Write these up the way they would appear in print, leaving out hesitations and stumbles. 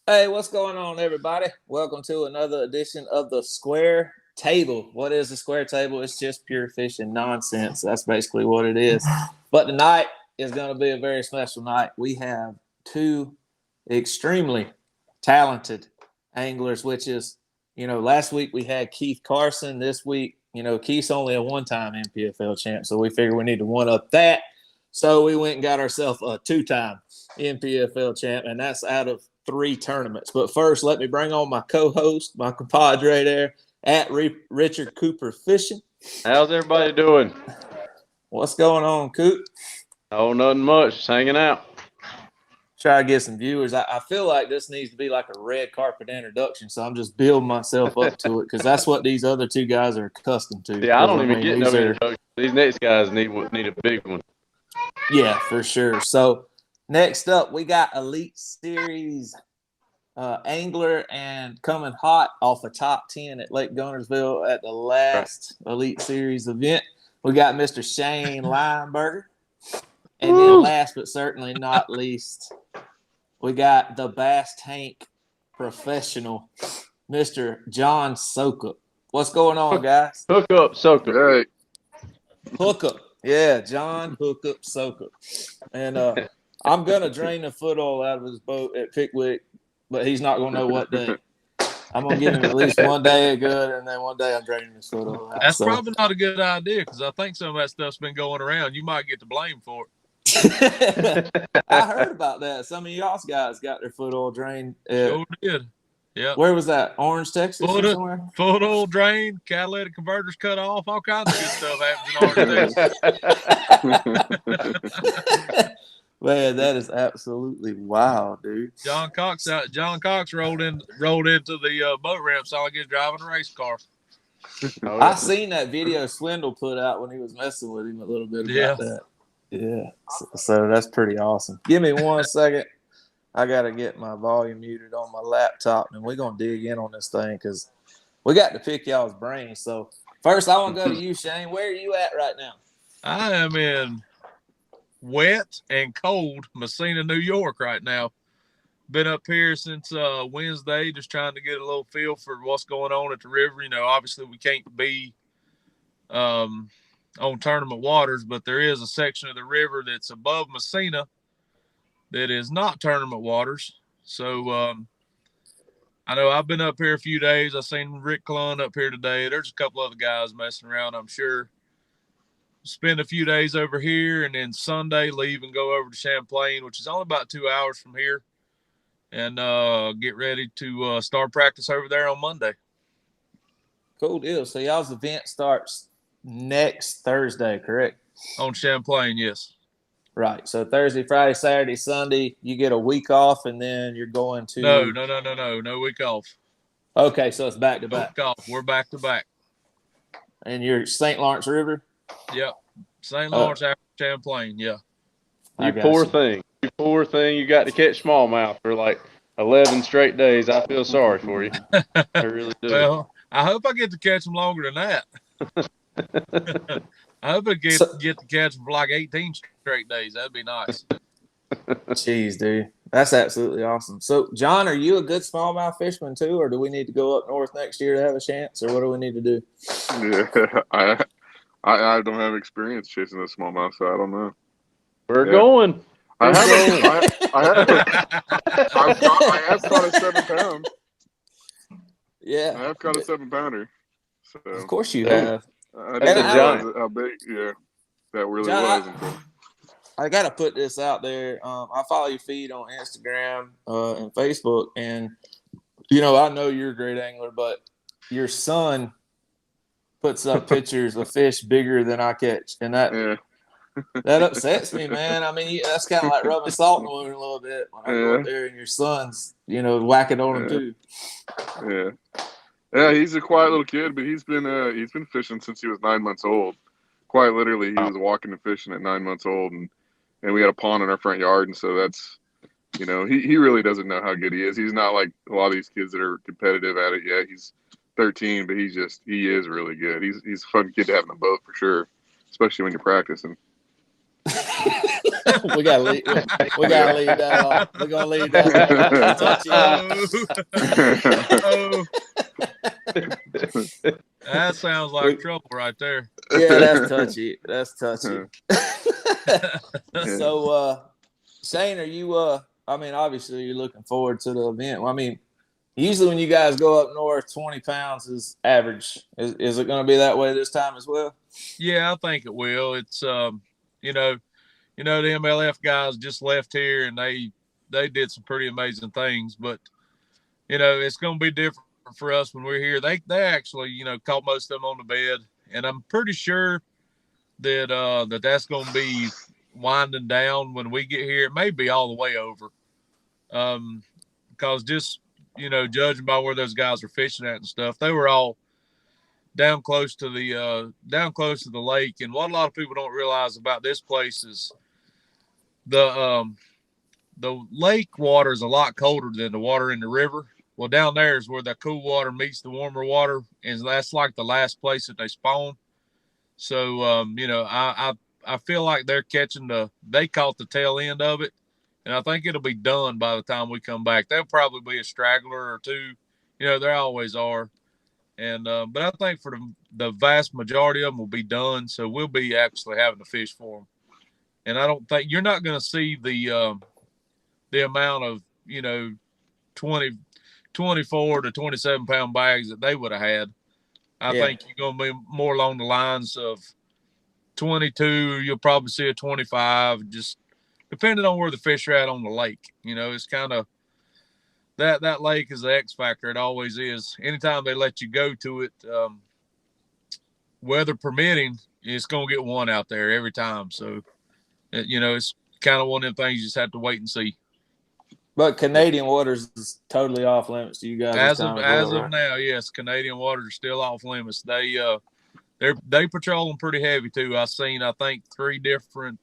Hey, what's going on, everybody? Welcome to another edition of the Square Table. What is the Square Table? It's just pure fishing nonsense. That's basically what it is. But tonight is going to be a very special night. We have two extremely talented anglers, which is, last week we had Keith Carson. This week, Keith's only a one-time NPFL champ, so we figured we need to one-up that. So we went and got ourselves a two-time NPFL champ, and that's out of 3 tournaments. But first, let me bring on my co-host, my compadre there at Richard Cooper Fishing. How's everybody doing? What's going on, Coop? Oh, nothing much. Just hanging out. Try to get some viewers. I feel like this needs to be like a red carpet introduction, so I'm just building myself up to it because that's what these other two guys are accustomed to. Yeah, I don't even get no introduction. These next guys need a big one. Yeah, for sure. So next up, we got Elite Series angler and coming hot off a top 10 at Lake Gunnersville at the last Elite Series event. We got Mr. Shane Lineberger. And then last but certainly not least, we got the Bass Tank professional, Mr. John Soukup. What's going on, guys? Hook up, Soukup. Right. Hookup. Yeah, John Hookup Soukup. And I'm going to drain the foot oil out of his boat at Pickwick, but he's not going to know what day. I'm going to give him at least one day of good, and then one day I'm draining his foot oil out. That's probably not a good idea because I think some of that stuff's been going around. You might get the blame for it. I heard about that. Some of y'all's guys got their foot oil drained. Sure did. Yeah. Where was that? Orange, Texas or somewhere? Foot oil drained, catalytic converters cut off, all kinds of good stuff happens in Orange, Texas. Man, that is absolutely wild, dude. John Cox rolled into the boat ramp, so I guess driving a race car. Oh, yeah. I seen that video Swindle put out when he was messing with him a little bit about that. Yeah, so that's pretty awesome. Give me 1 second. I got to get my volume muted on my laptop, and we're going to dig in on this thing because we got to pick y'all's brains. So first, I want to go to you, Shane. Where are you at right now? I am in wet and cold Messina, New York right now. Been up here since Wednesday, just trying to get a little feel for what's going on at the river. Obviously we can't be on tournament waters, but there is a section of the river that's above Messina that is not tournament waters. So I know I've been up here a few days. I've seen Rick Clun up here today. There's a couple other guys messing around, I'm sure. Spend a few days over here, and then Sunday leave and go over to Champlain, which is only about 2 hours from here, and get ready to start practice over there on Monday. Cool deal. So y'all's event starts next Thursday, correct? On Champlain, yes. Right. So Thursday, Friday, Saturday, Sunday, you get a week off, and then you're going to No week off. Okay, so it's back to back. We're back to back. And you're St. Lawrence River? Yep. St. Lawrence after Champlain, yeah. You poor thing. You got to catch smallmouth for like 11 straight days. I feel sorry for you. I really do. Well, I hope I get to catch them longer than that. I hope I get to catch them for like 18 straight days. That'd be nice. Jeez, dude. That's absolutely awesome. So, John, are you a good smallmouth fisherman too, or do we need to go up north next year to have a chance, or what do we need to do? Yeah, I don't have experience chasing the smallmouth, so I don't know. We're going. I have caught a 7-pound. Yeah. I have caught a 7-pounder. So of course you have. I didn't realize how big, that really John, was. I got to put this out there. I follow your feed on Instagram and Facebook, and, I know you're a great angler, but your son puts up pictures of fish bigger than I catch, and that upsets me, man. I mean, that's kind of like rubbing salt in the wound a little bit when I go up there and your son's, whacking on him too. Yeah, he's a quiet little kid, but he's been fishing since he was 9 months old. Quite literally, he was walking and fishing at 9 months old, and we had a pond in our front yard, and so that's, he really doesn't know how good he is. He's not like a lot of these kids that are competitive at it yet. He's 13, but he is really good. He's a fun kid to have in the boat for sure, especially when you're practicing. we gotta leave. We gotta leave that off. We're gonna leave that touchy. That sounds like trouble right there. Yeah, that's touchy. That's touchy. So, Shane, are you? I mean, obviously, you're looking forward to the event. I mean, usually when you guys go up north, 20 pounds is average. Is it going to be that way this time as well? Yeah, I think it will. It's you know, the MLF guys just left here and they did some pretty amazing things, but it's going to be different for us when we're here. They actually, caught most of them on the bed, and I'm pretty sure that that's going to be winding down when we get here. It may be all the way over, because just judging by where those guys are fishing at and stuff, they were all down close to the lake. And what a lot of people don't realize about this place is the lake water is a lot colder than the water in the river. Well, down there is where the cool water meets the warmer water, and that's like the last place that they spawn. So, I feel like they caught the tail end of it, and I think it'll be done by the time we come back. There'll probably be a straggler or two. There always are. And, but I think for the vast majority of them will be done. So we'll be actually having to fish for them. And I don't think you're not going to see the amount of, 24 to 27 pound bags that they would have had. I think you're going to be more along the lines of 22. You'll probably see a 25, just depending on where the fish are at on the lake. It's kind of that lake is the X factor. It always is. Anytime they let you go to it, weather permitting, it's going to get one out there every time. So, it's kind of one of them things you just have to wait and see. But Canadian waters is totally off limits to you guys. As of now, yes, Canadian waters are still off limits. They patrol them pretty heavy too. I think 3 different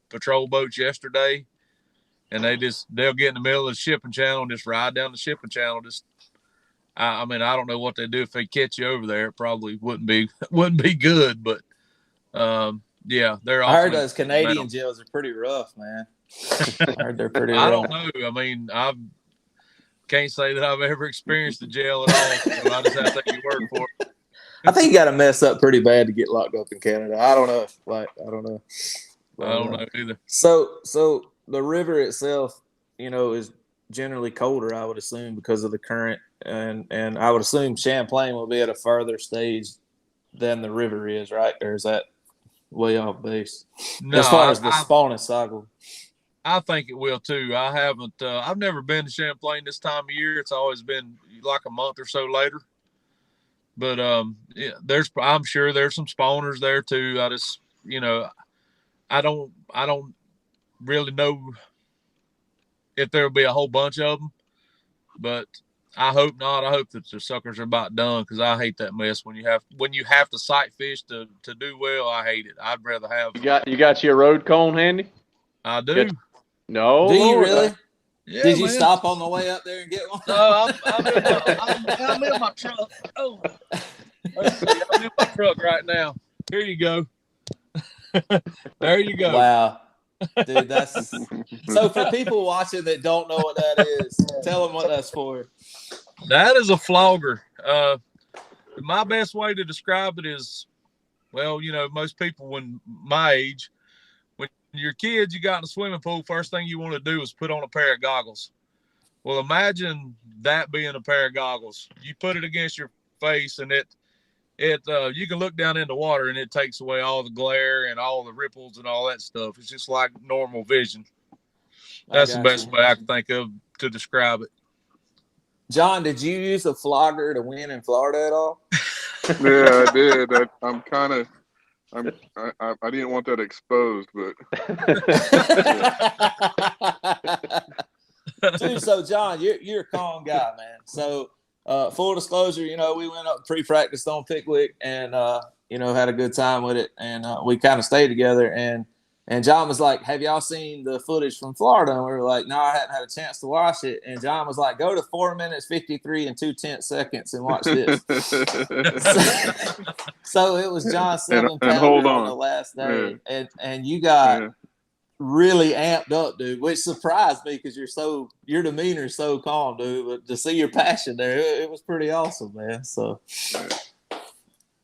patrol boats yesterday, and they'll get in the middle of the shipping channel and just ride down the shipping channel. I don't know what they do if they catch you over there. It probably wouldn't be good, but yeah, they're. I heard those Canadian jails are pretty rough, man. I heard they're pretty rough. I don't know. I mean, I can't say that I've ever experienced a jail at all. So I just have to take your word for it. I think you got to mess up pretty bad to get locked up in Canada. I don't know. I don't know. I don't know either. So the river itself, is generally colder, I would assume, because of the current, and I would assume Champlain will be at a further stage than the river is, right? Or is that way off base? No, as far as the spawning cycle. I think it will too. I haven't. I've never been to Champlain this time of year. It's always been like a month or so later. But I'm sure there's some spawners there too. I just, I don't really know if there'll be a whole bunch of them, but I hope not. I hope that the suckers are about done, because I hate that mess when you have to sight fish to do well. I hate it. I'd rather have. You got your road cone handy? I do. No. Do you really? Yeah, Did you stop on the way up there and get one? No, I'm in my truck. Oh, let's see. I'm in my truck right now. Here you go. There you go. Wow. Dude, that's so for people watching that don't know what that is, tell them what that's for. That is a flogger. My best way to describe it is, well, most people when my age, when you're kids, you got in a swimming pool, first thing you want to do is put on a pair of goggles. Well, imagine that being a pair of goggles. You put it against your face, and you can look down in the water, and it takes away all the glare and all the ripples and all that stuff. It's just like normal vision. That's the best way I can think of to describe it. John, did you use a flogger to win in Florida at all? Yeah, I did. I didn't want that exposed, but. Dude, so John, you're a calm guy, man. So full disclosure, we went up pre-practice on Pickwick and had a good time with it, and we kind of stayed together, and John was like, have y'all seen the footage from Florida? And we were like, no, I hadn't had a chance to watch it. And John was like, go to 4 minutes 53 and 2/10 and watch this. So it was John 7 pounder on the last day, and you got really amped up, dude, which surprised me because your demeanor is so calm, dude. But to see your passion there, it was pretty awesome, man. So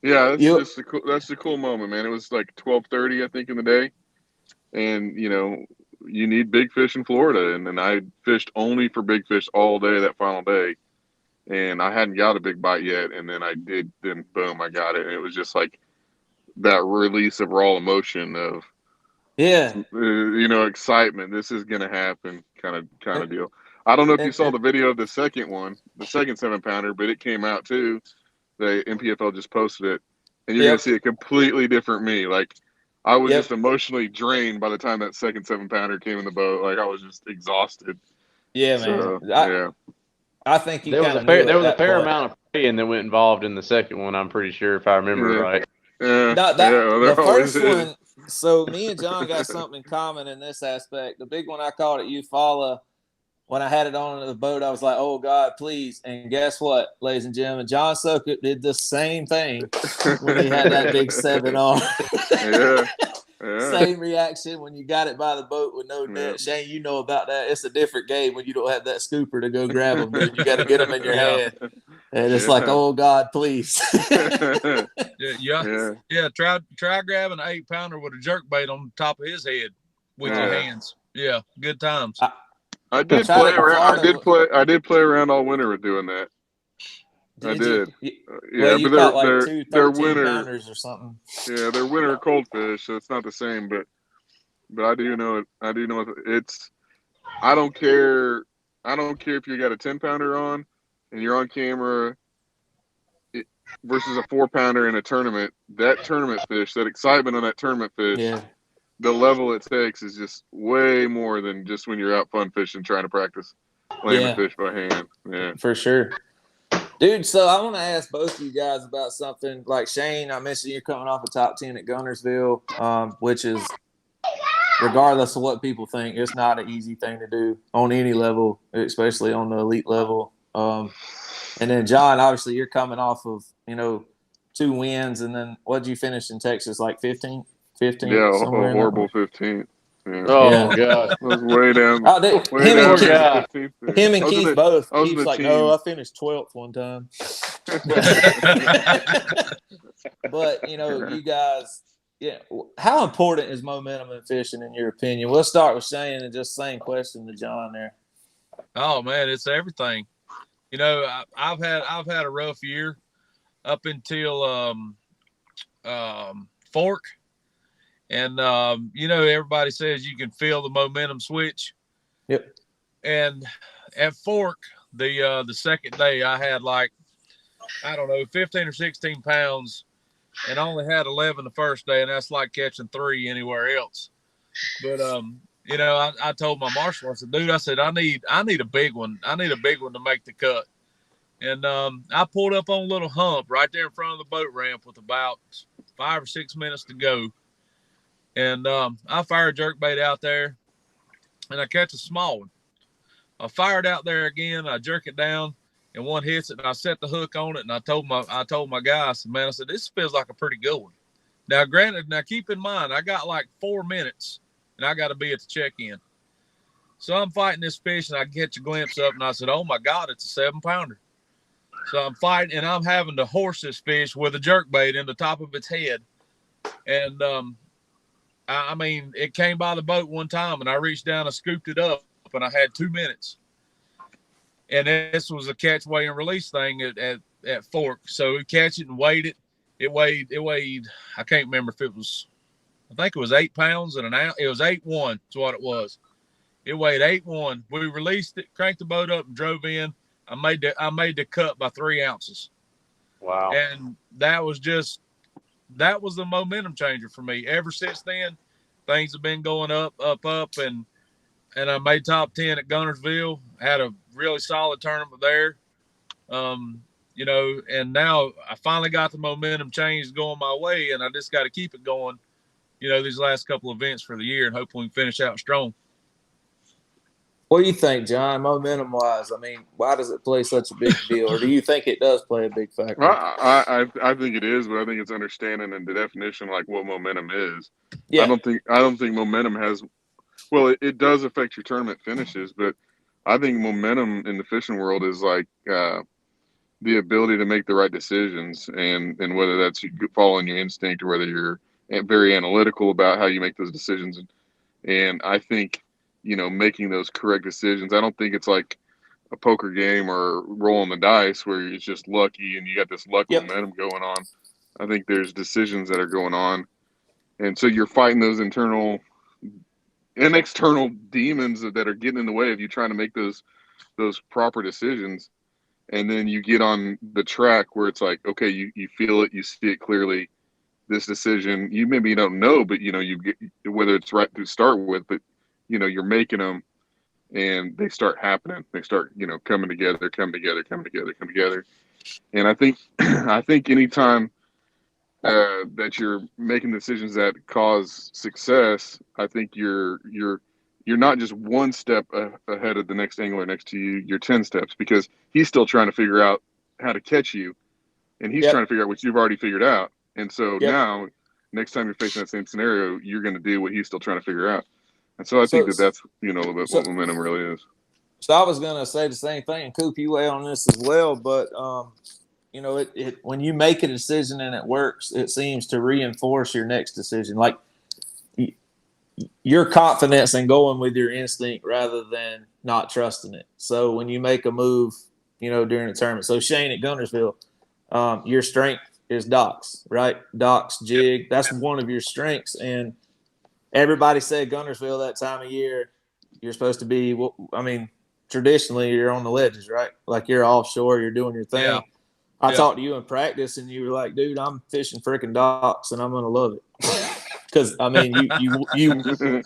yeah, that's the cool moment, man. It was like 12:30, I think, in the day, and you need big fish in Florida, and then I fished only for big fish all day that final day, and I hadn't got a big bite yet, and then I did, then boom, I got it, and it was just like that release of raw emotion of excitement. This is gonna happen, kind of deal. I don't know if you saw the video of the second 7-pounder, but it came out too. The MPFL just posted it, and you're gonna see a completely different me. Like I was just emotionally drained by the time that second 7-pounder came in the boat. Like I was just exhausted. Yeah, so, man. I think there was a fair amount of praying that went involved in the second one. I'm pretty sure, if I remember right. Yeah, the first one. So me and John got something in common in this aspect. The big one I caught at Eufaula, when I had it on the boat, I was like, "Oh God, please!" And guess what, ladies and gentlemen, John Soukup did the same thing when he had that big 7 on. Yeah. Same reaction when you got it by the boat with no net. Shane, you know about that. It's a different game when you don't have that scooper to go grab them, dude. You got to get them in your hand. And it's like, oh God, please. Try grabbing an 8-pounder with a jerkbait on the top of his head with your hands. Yeah, good times. I did play around. I did play around all winter with doing that. I did. You caught like 2 13-pounders or something. Yeah, they're winter cold fish, so it's not the same. But I do know it. I do know it's. I don't care. I don't care if you got a 10-pounder on and you're on camera versus a 4-pounder in a tournament. That tournament fish, that excitement on that tournament fish, the level it takes is just way more than just when you're out fun fishing trying to practice landing fish by hand. Yeah, for sure. Dude, so I want to ask both of you guys about something. Like Shane, I mentioned you're coming off a top 10 at Gunnersville, which is, regardless of what people think, it's not an easy thing to do on any level, especially on the elite level. And then John, obviously you're coming off of, 2 wins, and then what did you finish in Texas, like 15? 15? Yeah, a horrible 15. Yeah. Oh, God. I was way down. Him and Keith both. Keith's like, no, I finished 12th one time. But, you guys, how important is momentum in fishing in your opinion? We'll start with Shane and just same question to John there. Oh, man, it's everything. I've had a rough year up until Fork. And, everybody says you can feel the momentum switch. Yep. And at Fork, the second day, I had 15 or 16 pounds and only had 11 the first day. And that's like catching 3 anywhere else. But, I told my marshal, I said, dude, I need a big one. I need a big one to make the cut. And I pulled up on a little hump right there in front of the boat ramp with about 5 or 6 minutes to go. And I fired jerkbait out there, and I catch a small one. I fired out there again. I jerk it down, and one hits it, and I set the hook on it. And I told my guy, I said, this feels like a pretty good one. Now, granted, keep in mind, I got like 4 minutes, and I got to be at the check-in. So I'm fighting this fish, and I catch a glimpse up, and I said, oh my God, it's a 7-pounder. So I'm fighting, and I'm having to horse this fish with a jerkbait in the top of its head, and it came by the boat one time, and I reached down and scooped it up, and I had 2 minutes. And this was a catch, weigh, and release thing at Fork. So we catch it and weighed it. It weighed, I can't remember if it was, I think it was 8 pounds and an ounce. It was 8.1 is what it was. It weighed 8.1. We released it, cranked the boat up, and drove in. I made the cut by 3 ounces. Wow. And that was the momentum changer for me. Ever since then, things have been going up, and I made top 10 at Gunnersville. Had a really solid tournament there. And now I finally got the momentum change going my way, and I just got to keep it going, these last couple events for the year, and hopefully we can finish out strong. What do you think, John, momentum-wise? Why does it play such a big deal, or do you think it does play a big factor? I think it is, but I think it's understanding and the definition, like what momentum is. Yeah. I don't think momentum has Well, it does affect your tournament finishes, but I think momentum in the fishing world is like the ability to make the right decisions, and whether that's you following your instinct or whether you're very analytical about how you make those decisions. And I think, making those correct decisions, I don't think it's like a poker game or rolling the dice where it's just lucky and you got this luck Yep. momentum going on. I think there's decisions that are going on. And so you're fighting those internal and external demons that are getting in the way of you trying to make those proper decisions. And then you get on the track where it's like, okay, you feel it, you see it clearly. This decision, you maybe don't know, but you get whether it's right to start with, but you're making them, and they start happening. They start coming together. And I think I think anytime that you're making decisions that cause success, I think you're not just one step ahead of the next angler next to you. You're 10 steps, because he's still trying to figure out how to catch you, and he's Yep. trying to figure out what you've already figured out. And so Yep. now, next time you're facing that same scenario, you're going to do what he's still trying to figure out. And so I think that's a little bit what momentum really is. So I was gonna say the same thing, and Coop, you weigh on this as well. But it when you make a decision and it works, it seems to reinforce your next decision. Like your confidence in going with your instinct rather than not trusting it. So when you make a move, during the tournament. So Shane at Guntersville, your strength is docks, right? Docks, jig. That's one of your strengths. And everybody said Guntersville that time of year, you're supposed to be, traditionally you're on the ledges, right? Like you're offshore, you're doing your thing. Yeah. I talked to you in practice and you were like, dude, I'm fishing freaking docks and I'm going to love it. Because,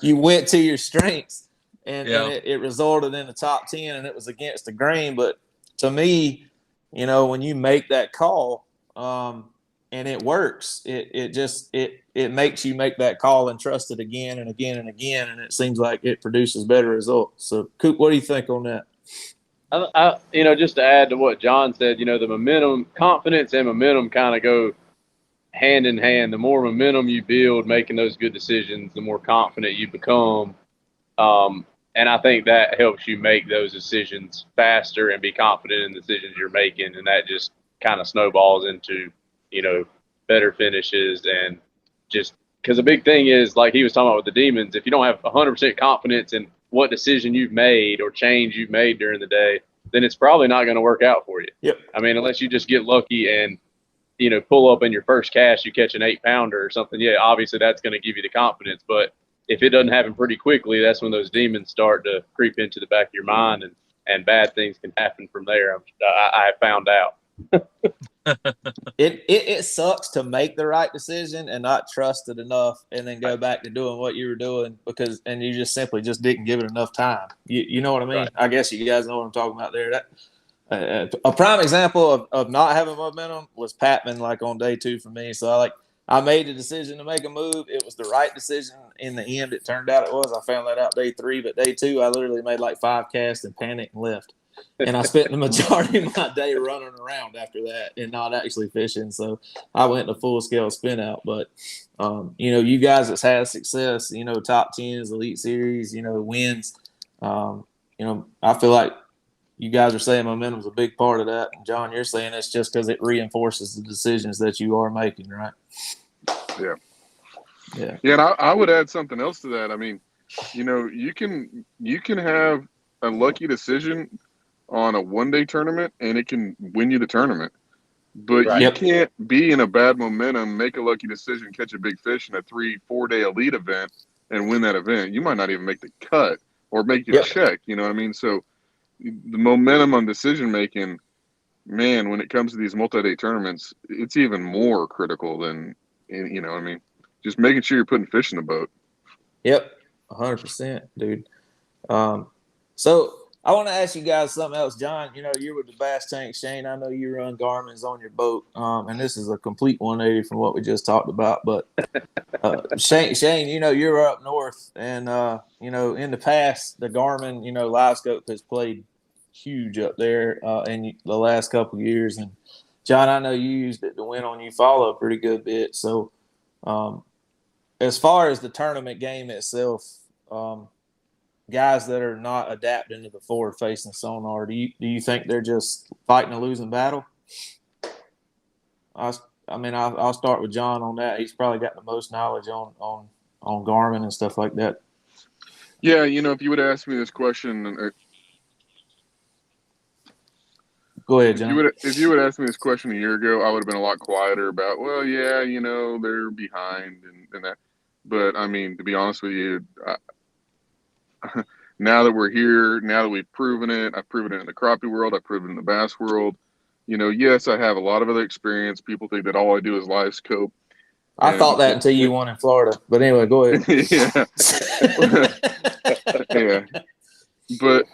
you went to your strengths and it resulted in the top 10 and it was against the grain. But to me, when you make that call and it works, it makes you make that call and trust it again and again and again. And it seems like it produces better results. So, Coop, what do you think on that? Just to add to what John said, the momentum, confidence and momentum kind of go hand in hand. The more momentum you build making those good decisions, the more confident you become. And I think that helps you make those decisions faster and be confident in the decisions you're making. And that just kind of snowballs into, better finishes. And just because the big thing is, like he was talking about with the demons, if you don't have 100% confidence in what decision you've made or change you've made during the day, then it's probably not going to work out for you. Yep. I mean, unless you just get lucky and, pull up in your first cast, you catch an 8-pounder or something. Yeah, obviously that's going to give you the confidence. But if it doesn't happen pretty quickly, that's when those demons start to creep into the back of your mind, and bad things can happen from there. I have found out. It sucks to make the right decision and not trust it enough and then go back to doing what you were doing and you just simply just didn't give it enough time. You know what I mean? Right. I guess you guys know what I'm talking about there. That a prime example of not having momentum was Patman, like on day 2 for me. So I made the decision to make a move. It was the right decision in the end. It turned out it was. I found that out day 3, but day 2 I literally made like 5 casts and panicked and left. And I spent the majority of my day running around after that and not actually fishing. So I went to full scale spin out. But, you guys that's had success, top 10s, Elite Series, wins. I feel like you guys are saying momentum is a big part of that. And John, you're saying it's just because it reinforces the decisions that you are making, right? Yeah. Yeah. Yeah. And I would add something else to that. I mean, you can have a lucky decision on a one-day tournament and it can win you the tournament, but Right. you can't be in a bad momentum, make a lucky decision, catch a big fish in a 3-4 day elite event and win that event. You might not even make the cut or make your check. You know what I mean? So the momentum on decision making, man, when it comes to these multi-day tournaments, it's even more critical than, just making sure you're putting fish in the boat. Yep. 100%, dude. So I want to ask you guys something else. John, you're with the Bass Tank. Shane, I know you run Garmin's on your boat. And this is a complete 180 from what we just talked about. But Shane, you're up north. And, in the past, the Garmin, Live Scope has played huge up there in the last couple of years. And, John, I know you used it to win on Eufaula a pretty good bit. So as far as the tournament game itself, guys that are not adapting to the forward-facing sonar, do you think they're just fighting a losing battle? I'll start with John on that. He's probably got the most knowledge on Garmin and stuff like that. Yeah, if you would have asked me this question, Go ahead, John. if you would ask me this question a year ago, I would have been a lot quieter about, well, yeah, they're behind and that. But I mean, to be honest with you, now that we're here, now that we've proven it, I've proven it in the crappie world, I've proven it in the bass world. Yes, I have a lot of other experience. People think that all I do is live scope. I thought that until you won in Florida. But anyway, go ahead. Yeah. Yeah. But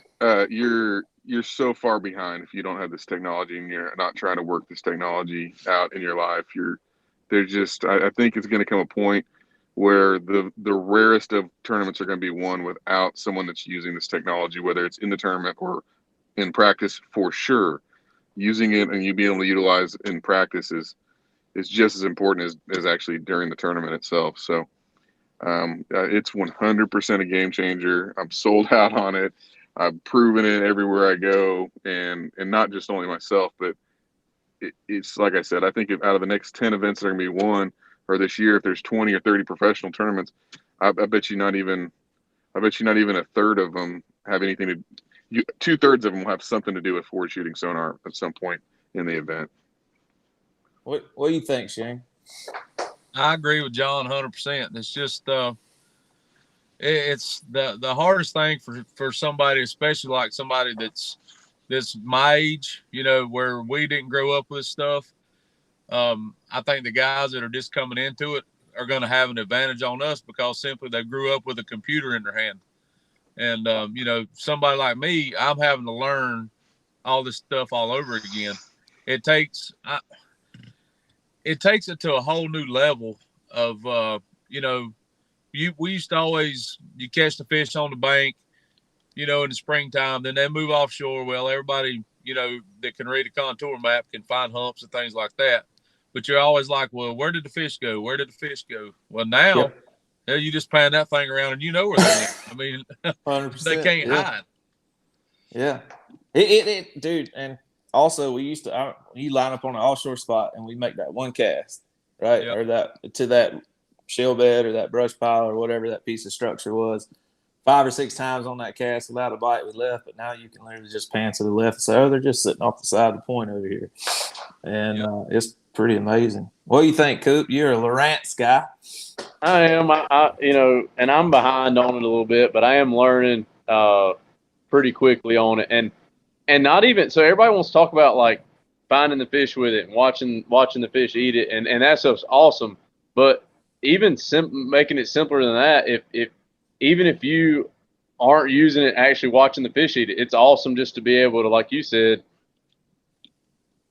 you're so far behind if you don't have this technology and you're not trying to work this technology out in your life. I think it's going to come a point where the rarest of tournaments are going to be won without someone that's using this technology, whether it's in the tournament or in practice. For sure, using it and you being able to utilize in practice is just as important as actually during the tournament itself. So it's 100% a game changer. I'm sold out on it. I've proven it everywhere I go, and not just only myself, but it's like I said, I think out of the next 10 events that are going to be won, or this year, if there's 20 or 30 professional tournaments, I bet you not even a third of them have anything to. 2/3 of them will have something to do with forward shooting sonar at some point in the event. What do you think, Shane? I agree with John 100%. It's just it's the hardest thing for somebody, especially like somebody that's my age, where we didn't grow up with stuff. I think the guys that are just coming into it are going to have an advantage on us because simply they grew up with a computer in their hand. And, somebody like me, I'm having to learn all this stuff all over again. It takes it to a whole new level of, we used to always, you catch the fish on the bank, in the springtime, then they move offshore. Well, everybody, that can read a contour map can find humps and things like that. But you're always like, well, where did the fish go? Where did the fish go? Well, now you just pan that thing around and you know where they went. I mean, 100%, they can't hide. Yeah. It dude. And also we used to, you line up on an offshore spot and we make that one cast, right? Yep. Or that to that shell bed or that brush pile or whatever that piece of structure was. 5 or 6 times on that cast without a bite we left, but now you can literally just pan to the left and say, oh, they're just sitting off the side of the point over here. And it's pretty amazing. What do you think, Coop? You're a Lowrance guy. I am. And I'm behind on it a little bit, but I am learning pretty quickly on it. And not even – so everybody wants to talk about, like, finding the fish with it and watching the fish eat it, and that stuff's awesome. But even making it simpler than that, even if you aren't using it, actually watching the fish eat it, it's awesome just to be able to, like you said,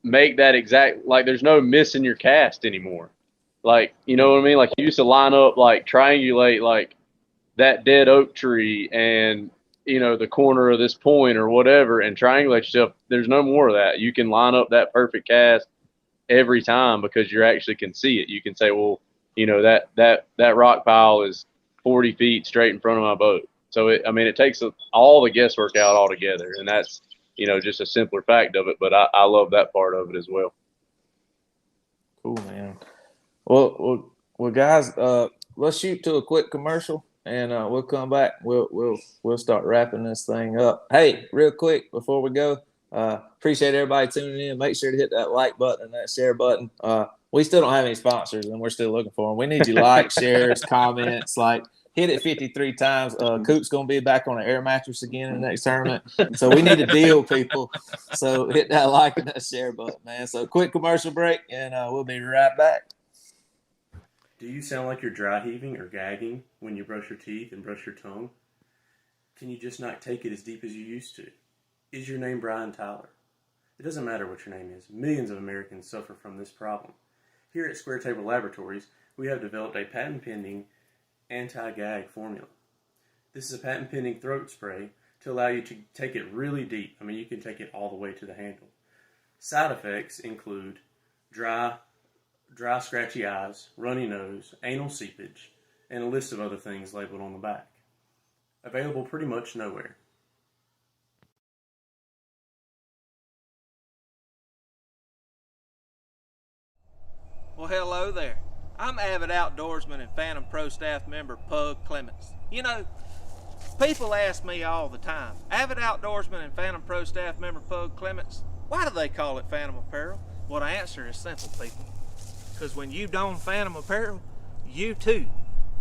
make that exact, like there's no missing your cast anymore. Like, you know what I mean? Like you used to line up, like triangulate like that dead oak tree and, the corner of this point or whatever and triangulate stuff. There's no more of that. You can line up that perfect cast every time because you actually can see it. You can say, well, that rock pile is 40 feet straight in front of my boat. So it takes all the guesswork out altogether, and that's just a simpler fact of it. But I love that part of it as well. Cool, man. Well, guys, let's shoot to a quick commercial, and we'll come back. We'll start wrapping this thing up. Hey, real quick before we go, appreciate everybody tuning in. Make sure to hit that like button and that share button. We still don't have any sponsors, and we're still looking for them. We need you likes, shares, comments, hit it 53 times. Coop's going to be back on an air mattress again in the next tournament. So we need a deal, people. So hit that like and that share button, man. So quick commercial break, and we'll be right back. Do you sound like you're dry heaving or gagging when you brush your teeth and brush your tongue? Can you just not take it as deep as you used to? Is your name Brian Tyler? It doesn't matter what your name is. Millions of Americans suffer from this problem. Here at Square Table Laboratories, we have developed a patent-pending anti-gag formula. This is a patent-pending throat spray to allow you to take it really deep. You can take it all the way to the handle. Side effects include dry scratchy eyes, runny nose, anal seepage, and a list of other things labeled on the back. Available pretty much nowhere. Well, hello there. I'm avid outdoorsman and Phantom Pro staff member Pug Clements. You know, people ask me all the time, avid outdoorsman and Phantom Pro staff member Pug Clements, why do they call it Phantom Apparel? Well, the answer is simple, people. Because when you don Phantom Apparel, you too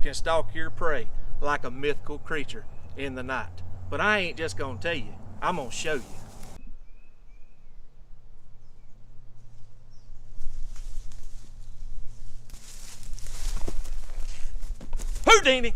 can stalk your prey like a mythical creature in the night. But I ain't just gonna tell you, I'm gonna show you. Houdini!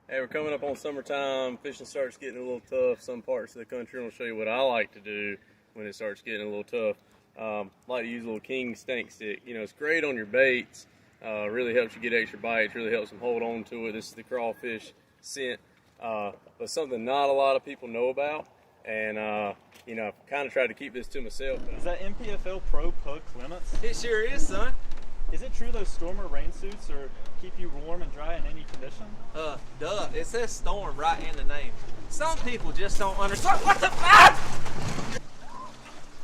Hey, we're coming up on summertime. Fishing starts getting a little tough. Some parts of the country. I'll show you what I like to do when it starts getting a little tough. I like to use a little king stank stick. You know, it's great on your baits. Really helps you get extra bites. Really helps them hold on to it. This is the crawfish scent. But something not a lot of people know about. And, you know, I've kind of tried to keep this to myself. Is that MPFL Pro Pug Clements? It sure is, son. Is it true those stormer rain suits are keep you warm and dry in any condition? Duh. It says storm right in the name. Some people just don't understand. What the fuck?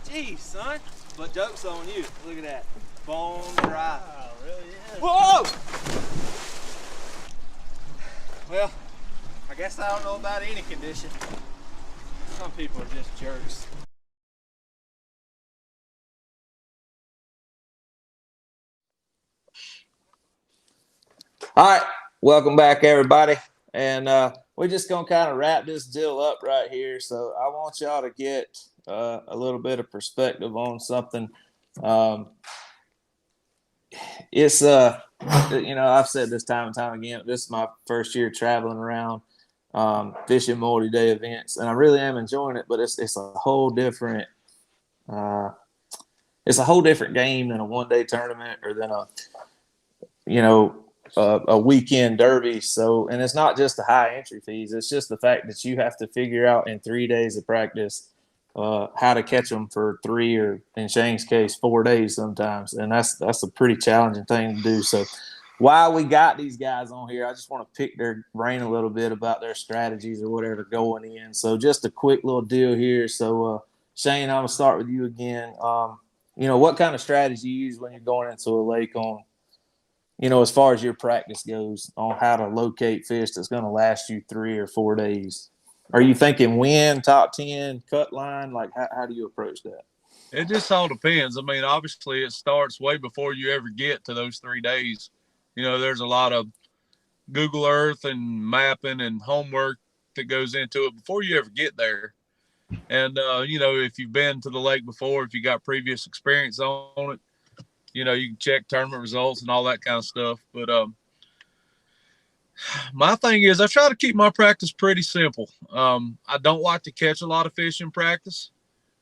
Jeez, son. But joke's on you. Look at that. Bone dry. Wow, really is. Whoa! Well, I guess I don't know about any condition. Some people are just jerks. All right, welcome back, everybody. And we're just going to kind of wrap this deal up right here. So I want y'all to get a little bit of perspective on something. It's, you know, I've said this time and time again, this is my first year traveling around fishing multi-day events, and I really am enjoying it, but it's a whole different game than a one-day tournament or than a weekend derby. So, and it's not just the high entry fees. It's just the fact that you have to figure out in 3 days of practice how to catch them for 3 or, in Shane's case, 4 days sometimes. And that's a pretty challenging thing to do. So while we got these guys on here, I just want to pick their brain a little bit about their strategies or whatever going in. So just a quick little deal here. So Shane, I'm going to start with you again. You know, what kind of strategy you use when you're going into a lake on, you know, as far as your practice goes on how to locate fish that's going to last you 3 or 4 days? Are you thinking win, top 10, cut line? Like, how do you approach that? It just all depends. I mean, obviously it starts way before you ever get to those 3 days. You know, there's a lot of Google Earth and mapping and homework that goes into it before you ever get there. And, you know, if you've been to the lake before, if you got previous experience on it, you know, you can check tournament results and all that kind of stuff. But my thing is I try to keep my practice pretty simple. I don't like to catch a lot of fish in practice.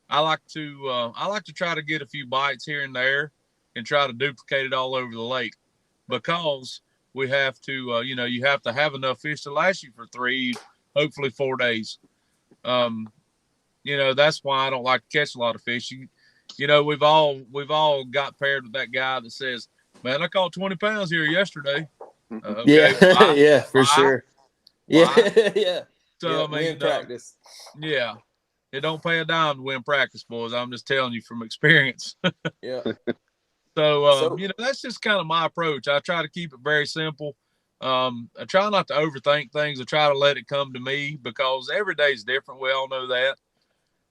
I like to try to get a few bites here and there and try to duplicate it all over the lake, because we have to, you know, you have to have enough fish to last you for 3, hopefully 4 days. You know, that's why I don't like to catch a lot of fish. You know, we've all got paired with that guy that says, "Man, I caught 20 pounds here yesterday." Okay, yeah, yeah, for sure. Yeah, yeah. So yeah, I mean, practice. Yeah, it don't pay a dime to win practice, boys. I'm just telling you from experience. Yeah. So, you know, that's just kind of my approach. I try to keep it very simple. I try not to overthink things. I try to let it come to me, because every day is different. We all know that.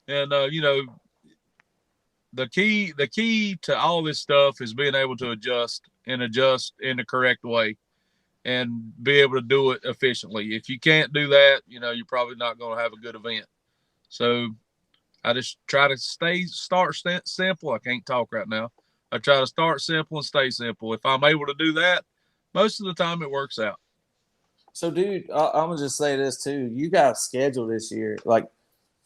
And, you know, the key to all this stuff is being able to adjust in the correct way and be able to do it efficiently. If you can't do that, you know, you're probably not going to have a good event. So I just try to start simple. I can't talk right now. I try to start simple and stay simple. If I'm able to do that, most of the time it works out. So, dude, I'm going to just say this too. You got a schedule this year. Like,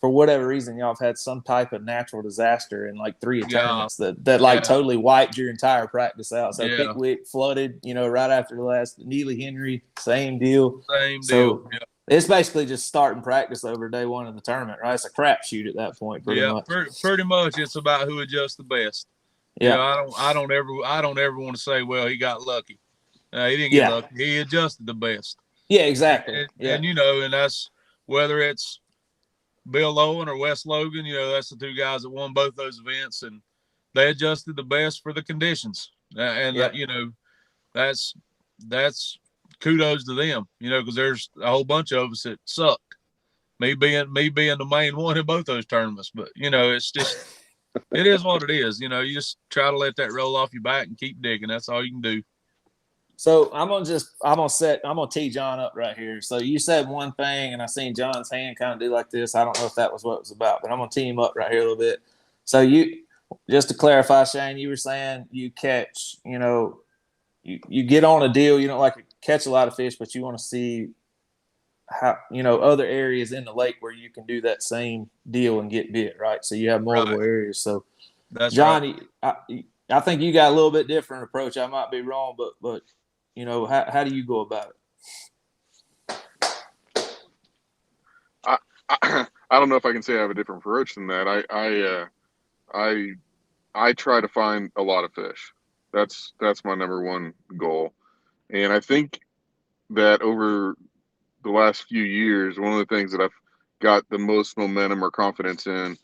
for whatever reason, y'all have had some type of natural disaster in like 3 tournaments that totally wiped your entire practice out. So Pickwick flooded, you know, right after the last. Neely Henry, same deal. So it's basically just starting practice over day one of the tournament, right? It's a crapshoot at that point, pretty much. Pretty much. It's about who adjusts the best. You know, Yeah. I don't ever want to say, well, he got lucky. He didn't get Yeah. lucky. He adjusted the best. Yeah, exactly. Yeah. And you know, and that's whether it's Bill Owen or Wes Logan. You know, that's the two guys that won both those events, and they adjusted the best for the conditions. And Yep. you know, that's kudos to them. You know, because there's a whole bunch of us that sucked. Me being the main one in both those tournaments, but you know, it's just it is what it is. You know, you just try to let that roll off your back and keep digging. That's all you can do. So I'm gonna tee John up right here. So you said one thing, and I seen John's hand kind of do like this. I don't know if that was what it was about, but I'm gonna tee him up right here a little bit. So you, just to clarify, Shane, you were saying you catch, you know, you get on a deal. You don't like to catch a lot of fish, but you want to see how, you know, other areas in the lake where you can do that same deal and get bit, right? So you have multiple areas. So That's John, right. I think you got a little bit different approach. I might be wrong, but you know, how do you go about it? I don't know if I can say I have a different approach than that. I try to find a lot of fish. That's my number one goal. And I think that over the last few years, one of the things that I've got the most momentum or confidence in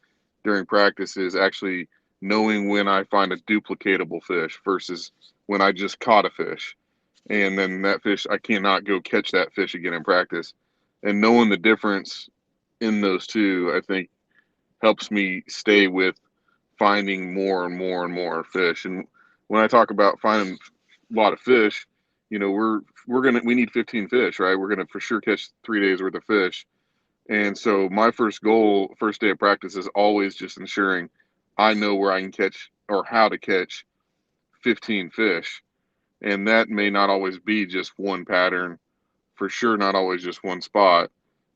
during practice is actually knowing when I find a duplicatable fish versus when I just caught a fish. And then that fish, I cannot go catch that fish again in practice. And knowing the difference in those two, I think helps me stay with finding more and more and more fish. And when I talk about finding a lot of fish, you know, we need 15 fish, right? We're gonna for sure catch 3 days worth of fish. And so my first goal, first day of practice, is always just ensuring I know where I can catch or how to catch 15 fish. And that may not always be just one pattern, for sure, not always just one spot.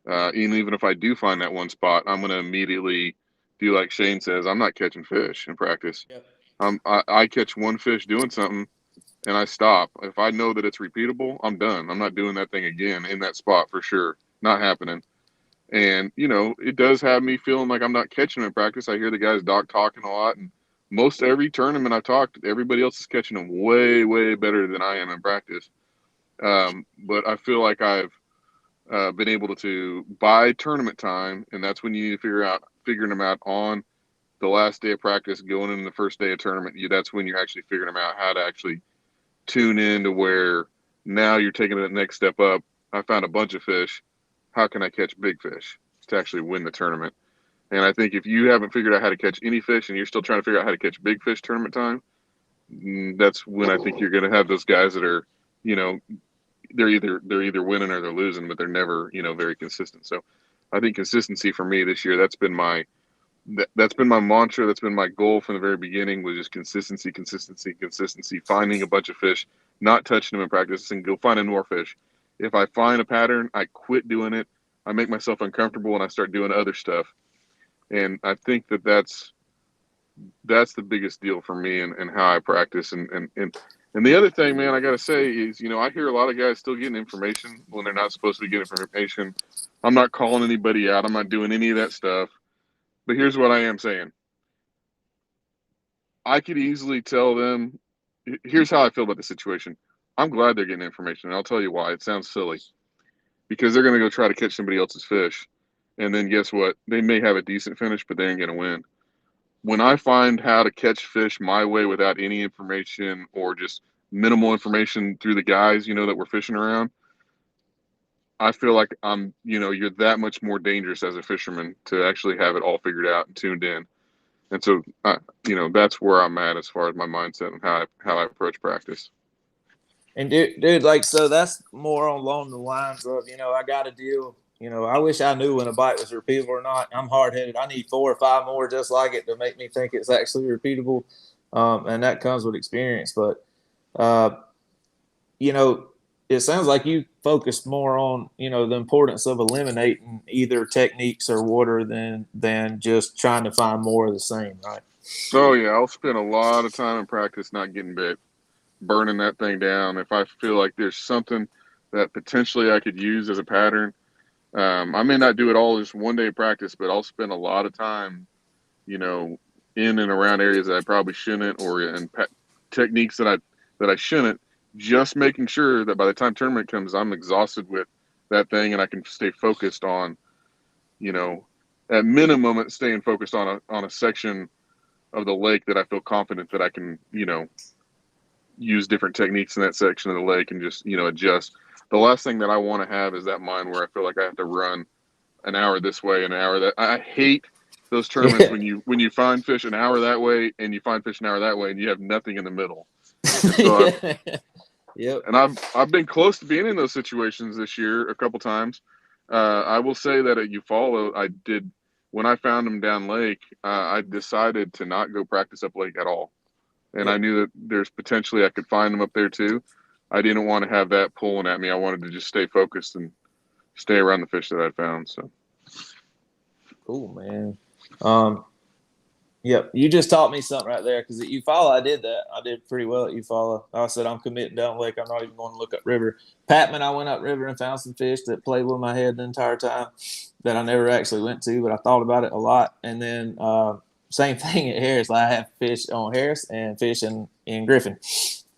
And even if I do find that one spot, I'm going to immediately do like Shane says. I'm not catching fish in practice. Yep. I catch one fish doing something and I stop. If I know that it's repeatable, I'm done. I'm not doing that thing again in that spot for sure. Not happening. And, you know, it does have me feeling like I'm not catching them in practice. I hear the guys doc talking a lot, and most every tournament I've talked, everybody else is catching them way, way better than I am in practice. But I feel like I've been able to buy tournament time, and that's when you need to figuring them out on the last day of practice, going into the first day of tournament. That's when you're actually figuring them out how to actually tune in to where now you're taking the next step up. I found a bunch of fish. How can I catch big fish to actually win the tournament? And I think if you haven't figured out how to catch any fish and you're still trying to figure out how to catch big fish tournament time, that's when I think you're going to have those guys that are, you know, they're either winning or they're losing, but they're never, you know, very consistent. So I think consistency for me this year, that's been my mantra. That's been my goal from the very beginning, was just consistency, finding a bunch of fish, not touching them in practice, and go finding more fish. If I find a pattern, I quit doing it. I make myself uncomfortable and I start doing other stuff. And I think that's the biggest deal for me and how I practice. And the other thing, man, I got to say is, you know, I hear a lot of guys still getting information when they're not supposed to be getting information. I'm not calling anybody out. I'm not doing any of that stuff. But here's what I am saying. I could easily tell them, here's how I feel about the situation. I'm glad they're getting information, and I'll tell you why. It sounds silly. Because they're going to go try to catch somebody else's fish. And then guess what? They may have a decent finish, but they ain't going to win. When I find how to catch fish my way without any information or just minimal information through the guys, you know, that we're fishing around, I feel like you're that much more dangerous as a fisherman to actually have it all figured out and tuned in. And so, that's where I'm at as far as my mindset and how I approach practice. And dude, like, so that's more along the lines of, you know, I got a deal. You know, I wish I knew when a bite was repeatable or not. I'm hard headed. I need 4 or 5 more just like it to make me think it's actually repeatable, and that comes with experience. But, you know, it sounds like you focused more on, you know, the importance of eliminating either techniques or water than just trying to find more of the same, right? Oh yeah, I'll spend a lot of time in practice not getting bit, burning that thing down. If I feel like there's something that potentially I could use as a pattern, I may not do it all just one day of practice, but I'll spend a lot of time, you know, in and around areas that I probably shouldn't, or in techniques that I shouldn't. Just making sure that by the time tournament comes, I'm exhausted with that thing, and I can stay focused on, at minimum, staying focused on a section of the lake that I feel confident that I can, use different techniques in that section of the lake and just, adjust. The last thing that I want to have is that mind where I feel like I have to run an hour this way, an hour that. I hate those tournaments when you find fish an hour that way and you find fish an hour that way and you have nothing in the middle. And so Yep. And I've been close to being in those situations this year a couple times. I will say that at Eufaula, I did when I found them down lake. I decided to not go practice up lake at all, and I knew that there's potentially I could find them up there too. I didn't want to have that pulling at me. I wanted to just stay focused and stay around the fish that I found. So cool, man. Yep, you just taught me something right there because at Eufaula, I did that. I did pretty well at Eufaula. I said I'm committing down lake. I'm not even going to look up river. Patman, I went up river and found some fish that played with my head the entire time that I never actually went to, but I thought about it a lot. And then same thing at Harris. I have fish on Harris and fish in Griffin.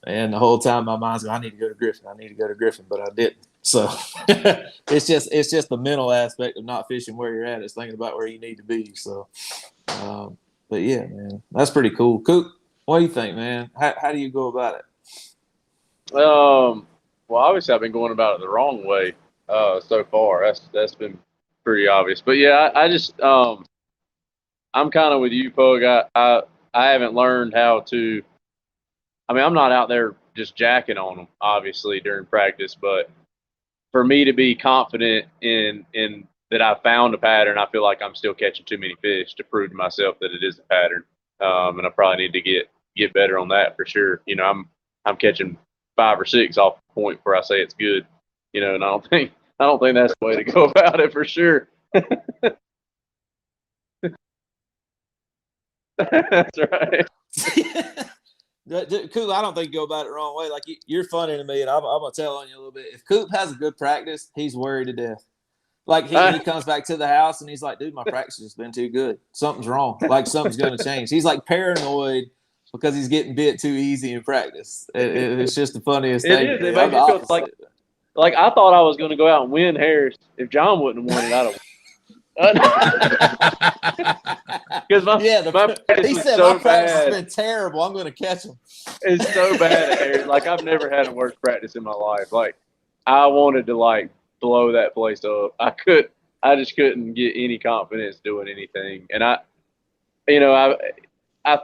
And the whole time my mind's going, I need to go to Griffin. I need to go to Griffin, but I didn't. So it's just the mental aspect of not fishing where you're at. It's thinking about where you need to be. So but yeah, man, that's pretty cool. Coop, what do you think, man? How do you go about it? Well, obviously I've been going about it the wrong way so far. That's been pretty obvious. But yeah, I just I'm kind of with you, Pug. I haven't learned how to. I mean, I'm not out there just jacking on them, obviously during practice, but for me to be confident in that I found a pattern, I feel like I'm still catching too many fish to prove to myself that it is a pattern. And I probably need to get better on that for sure. I'm catching 5 or 6 off the point where I say it's good. And I don't think that's the way to go about it for sure. That's right. Coop, I don't think you go about it the wrong way. Like you're funny to me, and I'm gonna tell on you a little bit. If Coop has a good practice, he's worried to death. Like he comes back to the house and he's like, dude, my practice has been too good. Something's wrong. Like something's going to change. He's like paranoid because he's getting bit too easy in practice. It's just the funniest thing. It is. It makes me feel like I thought I was going to go out and win Harris. If John wouldn't have won it, I'd have won. Because he said my practice has been terrible. I'm going to catch him. It's so bad at Harris. Like I've never had a worse practice in my life. Like I wanted to blow that place up. I just couldn't get any confidence doing anything. And I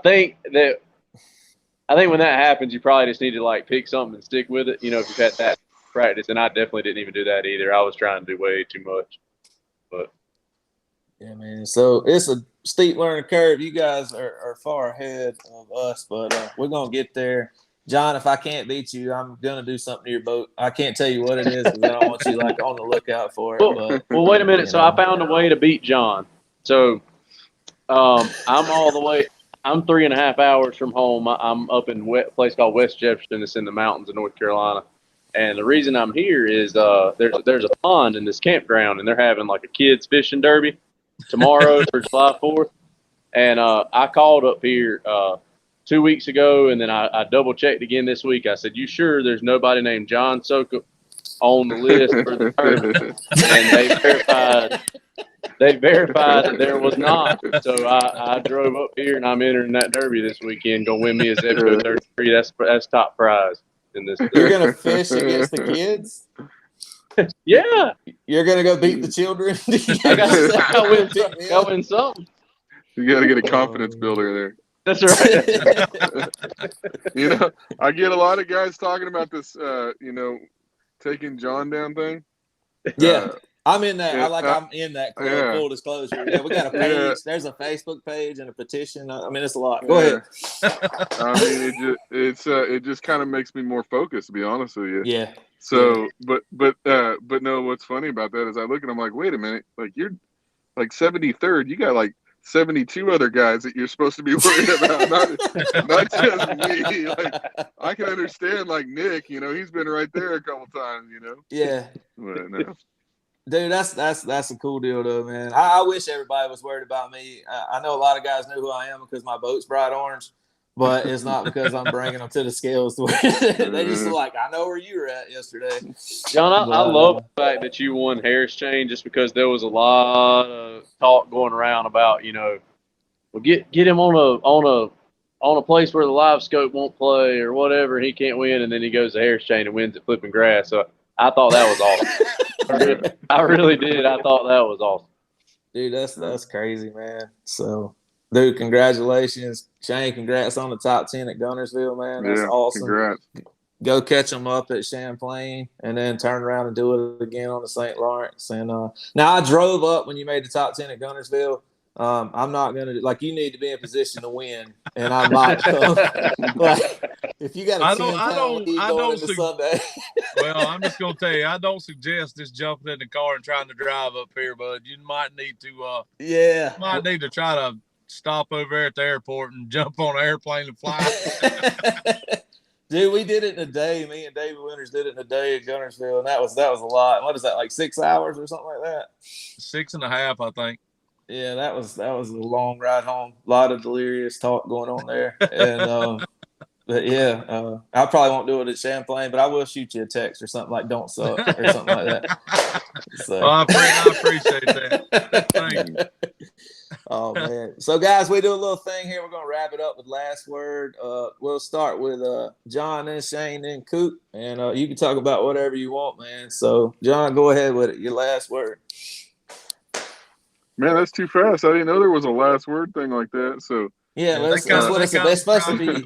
think when that happens, you probably just need to pick something and stick with it. If you've had that practice, and I definitely didn't even do that either. I was trying to do way too much. But yeah, man. So it's a steep learning curve. You guys are far ahead of us, but we're gonna get there. John, if I can't beat you, I'm gonna do something to your boat. I can't tell you what it is because I don't want you on the lookout for it. Well, wait a minute. So I found a way to beat John. So I'm all the way. I'm 3.5 hours from home. I'm up in a place called West Jefferson. It's in the mountains of North Carolina. And the reason I'm here is there's a pond in this campground, and they're having a kids fishing derby tomorrow for July 4th. And I called up here 2 weeks ago, and then I double checked again this week. I said, "You sure there's nobody named John Soukup on the list for the tournament?" And they verified that there was not. So I drove up here, and I'm entering that derby this weekend. Gonna win me a Zebco 33. That's top prize in this. You're gonna fish against the kids? Yeah. You're gonna go beat the children? I got win something. You got to get a confidence builder there. That's right. I get a lot of guys talking about this, taking John down thing. Yeah, I'm in that. I'm in that club, yeah. Full disclosure. Yeah, we got a page. Yeah. There's a Facebook page and a petition. I mean, it's a lot. Go ahead. I mean, it just kind of makes me more focused, to be honest with you. Yeah. So, but no, what's funny about that is I look and I'm like, wait a minute, you're 73rd. You got 72 other guys that you're supposed to be worried about, not just me. I can understand Nick, he's been right there a couple times, Yeah. But no. Dude, that's a cool deal, though, man. I wish everybody was worried about me. I know a lot of guys know who I am because my boat's bright orange, but it's not because I'm bringing them to the scales. They just like, I know where you were at yesterday. John, I But, love the fact that you won Harris Chain just because there was a lot of talk going around about, well, get him on a place where the live scope won't play or whatever, and he can't win, and then he goes to Harris Chain and wins at flipping grass. So I thought that was awesome. I really did. I thought that was awesome. Dude, that's crazy, man. So, dude, congratulations. Shane, congrats on the top 10 at Gunnersville, man. That's awesome. Congrats. Go catch them up at Champlain and then turn around and do it again on the St. Lawrence. And now I drove up when you made the top 10 at Gunnersville. I'm not going to – like, you need to be in position to win, and I might come. Like, if you got a 10-pound lead going into Sunday. Well, I'm just going to tell you, I don't suggest just jumping in the car and trying to drive up here, bud. You might need to try to stop over there at the airport and jump on an airplane and fly. Dude, we did it in a day. Me and David Winters did it in a day at Gunnersville, and that was a lot. What is that, like 6 hours or something like that? 6.5, I think. Yeah, that was a long ride home. A lot of delirious talk going on there. And but yeah, I probably won't do it at Champlain, but I will shoot you a text or something like "Don't suck" or something like that. So. Well, I appreciate that. Thank you. Oh man! So guys, we do a little thing here. We're gonna wrap it up with last word. We'll start with John and Shane and Coop, and you can talk about whatever you want, man. So John, go ahead with it. Your last word. Man, that's too fast. I didn't know there was a last word thing like that. So yeah, that's what it's supposed to be.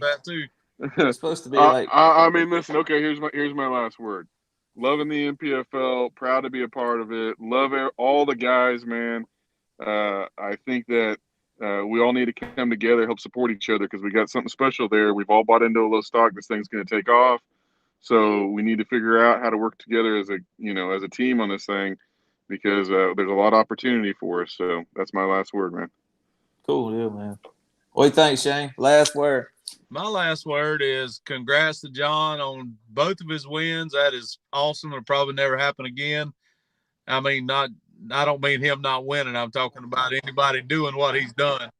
It's supposed to be like. I mean, listen. Okay, here's my last word. Loving the NPFL, proud to be a part of it. Love all the guys, man. I think that we all need to come together, help support each other because we got something special there. We've all bought into a little stock. This thing's going to take off, so we need to figure out how to work together as a team on this thing because there's a lot of opportunity for us. So that's my last word, man. Cool deal, man. What do you think, Shane? Last word. My last word is congrats to John on both of his wins. That is awesome. It'll probably never happen again. I mean, I don't mean him not winning. I'm talking about anybody doing what he's done.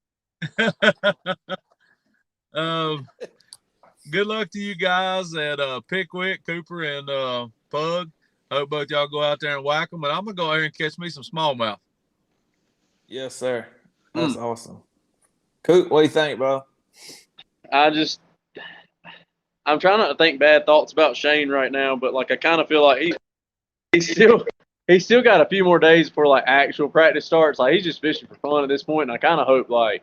Good luck to you guys at Pickwick, Cooper, and Pug. Hope both y'all go out there and whack them. But I'm going to go out here and catch me some smallmouth. Yes, sir. That's awesome. Coop, what do you think, bro? I'm trying not to think bad thoughts about Shane right now, but like I kind of feel like he's still got a few more days before like actual practice starts. Like he's just fishing for fun at this point, and I kind of hope I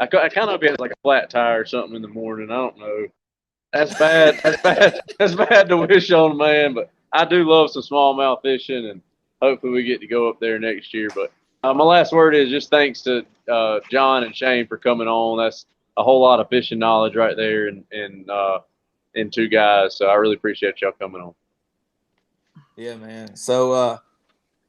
kind of hope he has like a flat tire or something in the morning. I don't know. That's bad. That's bad to wish on, man. But I do love some smallmouth fishing, and hopefully we get to go up there next year. But my last word is just thanks to John and Shane for coming on. That's a whole lot of fishing knowledge right there, and two guys. So I really appreciate y'all coming on. Yeah, man. So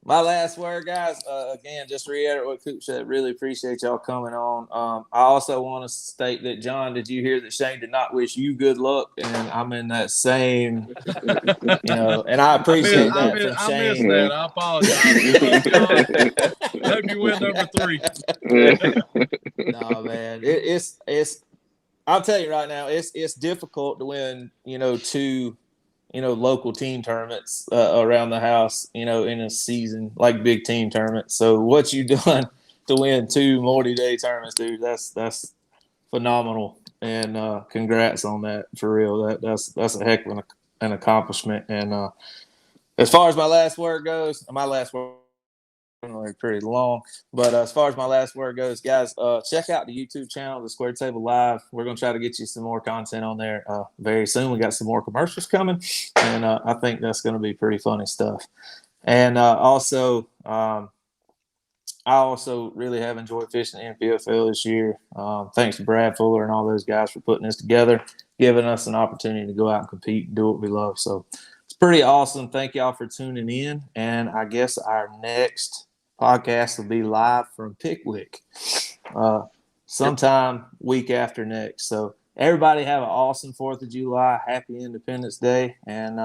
my last word, guys, again, just to reiterate what Coop said, really appreciate y'all coming on. I also want to state that, John, did you hear that Shane did not wish you good luck? And I'm in that same, and I appreciate that from Shane. I missed that. I apologize. I hope you win number 3. No, man. It's I'll tell you right now, it's difficult to win, 2 local team tournaments around the house, in a season, like big team tournaments. So what you done to win 2 multi-day tournaments, dude, that's phenomenal. And congrats on that, for real. That's a heck of an accomplishment. And as far as my last word goes, pretty long, but as far as my last word goes, guys, check out the YouTube channel, the Square Table Live. We're going to try to get you some more content on there very soon. We got some more commercials coming, and I think that's going to be pretty funny stuff. And I also really have enjoyed fishing the NPFL this year. Thanks to Brad Fuller and all those guys for putting this together, giving us an opportunity to go out and compete and do what we love. So it's pretty awesome. Thank y'all for tuning in, and I guess our next podcast will be live from Pickwick sometime week after next. So everybody have an awesome 4th of July. Happy Independence Day. And